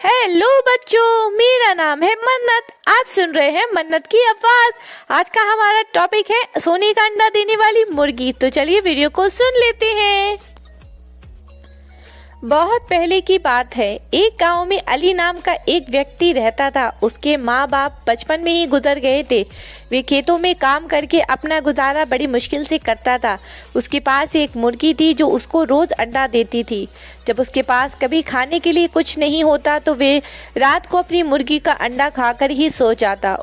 Hello बच्चों, मेरा नाम है मन्नत। आप सुन रहे हैं मन्नत की आवाज। आज का हमारा टॉपिक है सोने का अंडा देने वाली मुर्गी। तो चलिए वीडियो को सुन लेते हैं। बहुत पहले की बात है, एक गांव में अली नाम का एक व्यक्ति रहता था। उसके माँ बाप बचपन में ही गुजर गए थे। वे खेतों में काम करके अपना गुजारा बड़ी मुश्किल से करता था। उसके पास एक मुर्गी थी जो उसको रोज़ अंडा देती थी। जब उसके पास कभी खाने के लिए कुछ नहीं होता तो वे रात को अपनी मुर्गी का अंडा खाकर ही सो जाता।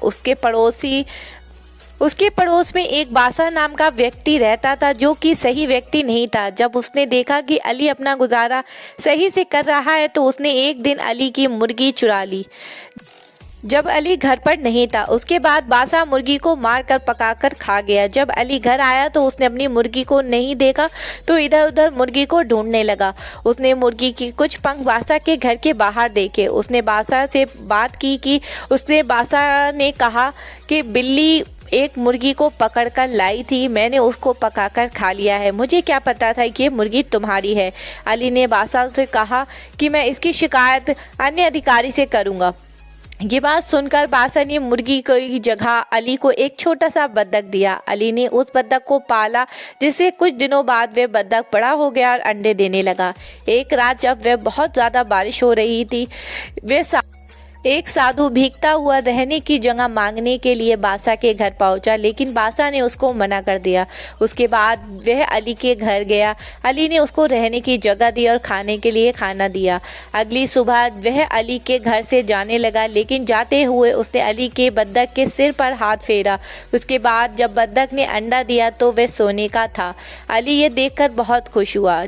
उसके पड़ोस में एक बासा नाम का व्यक्ति रहता था जो कि सही व्यक्ति नहीं था। जब उसने देखा कि अली अपना गुजारा सही से कर रहा है तो उसने एक दिन अली की मुर्गी चुरा ली। जब अली घर पर नहीं था, उसके बाद बासा मुर्गी को मारकर पकाकर खा गया। जब अली घर आया तो उसने अपनी मुर्गी को नहीं देखा तो इधर उधर मुर्गी को ढूंढने लगा। उसने मुर्गी की कुछ पंख बासा के घर के बाहर देखे। उसने बासा से बात की कि बासा ने कहा कि बिल्ली एक मुर्गी को पकड़कर लाई थी, मैंने उसको पकाकर खा लिया है। मुझे क्या पता था कि ये मुर्गी तुम्हारी है। अली ने बासा से कहा कि मैं इसकी शिकायत अन्य अधिकारी से करूँगा। ये बात सुनकर बासा ने मुर्गी की जगह अली को एक छोटा सा बत्तख दिया। अली ने उस बत्तख को पाला, जिससे कुछ दिनों बाद वह बत्तख बड़ा हो गया और अंडे देने लगा। एक रात जब वह बहुत ज़्यादा बारिश हो रही थी, एक साधु भीगता हुआ रहने की जगह मांगने के लिए बासा के घर पहुंचा, लेकिन बासा ने उसको मना कर दिया। उसके बाद वह अली के घर गया। अली ने उसको रहने की जगह दी और खाने के लिए खाना दिया। अगली सुबह वह अली के घर से जाने लगा, लेकिन जाते हुए उसने अली के बत्तख के सिर पर हाथ फेरा। उसके बाद जब बत्तख ने अंडा दिया तो वह सोने का था। अली ये देखकर बहुत खुश हुआ।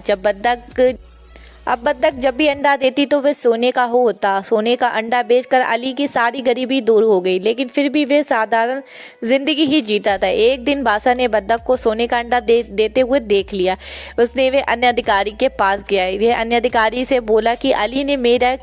अब बत्तख जब भी अंडा देती तो वह सोने का होता। सोने का अंडा बेचकर अली की सारी गरीबी दूर हो गई, लेकिन फिर भी वह साधारण जिंदगी ही जीता था। एक दिन बासा ने बत्तख को सोने का अंडा देते हुए देख लिया। उसने वे अन्य अधिकारी के पास गया। वह अन्य अधिकारी से बोला कि अली ने मेरा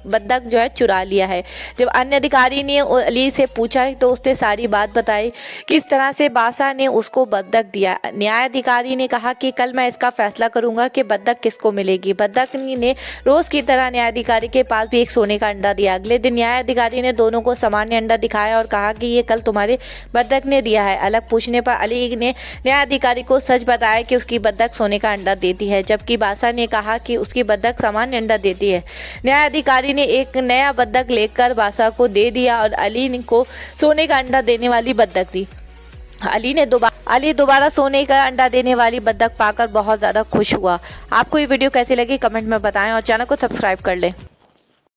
बत्तख जो है चुरा लिया है। जब अन्य अधिकारी ने अली से पूछा तो उसने सारी बात बताई, किस तरह से बासा ने उसको बत्तख दिया। न्यायाधिकारी ने कहा कि कल मैं इसका फैसला करूंगा कि बत्तख किसको मिलेगी। बत्तख ने रोज की तरह न्यायाधिकारी के पास भी एक सोने का अंडा दिया। अगले दिन न्यायाधिकारी ने दोनों को सामान्य अंडा दिखाया और कहा कि ये कल तुम्हारे बत्तख ने दिया है। अलग पूछने पर अली ने न्यायाधिकारी को सच बताया कि उसकी बत्तख सोने का अंडा देती है, जबकि बासा ने कहा कि उसकी बत्तख सामान्य अंडा देती है। न्यायाधिकारी ने एक नया बत्तख लेकर बासा को दे दिया और अली को सोने का अंडा देने वाली बत्तख दी। अली दोबारा सोने का अंडा देने वाली बत्तख पाकर बहुत ज़्यादा खुश हुआ। आपको ये वीडियो कैसी लगी कमेंट में बताएं और चैनल को सब्सक्राइब कर लें।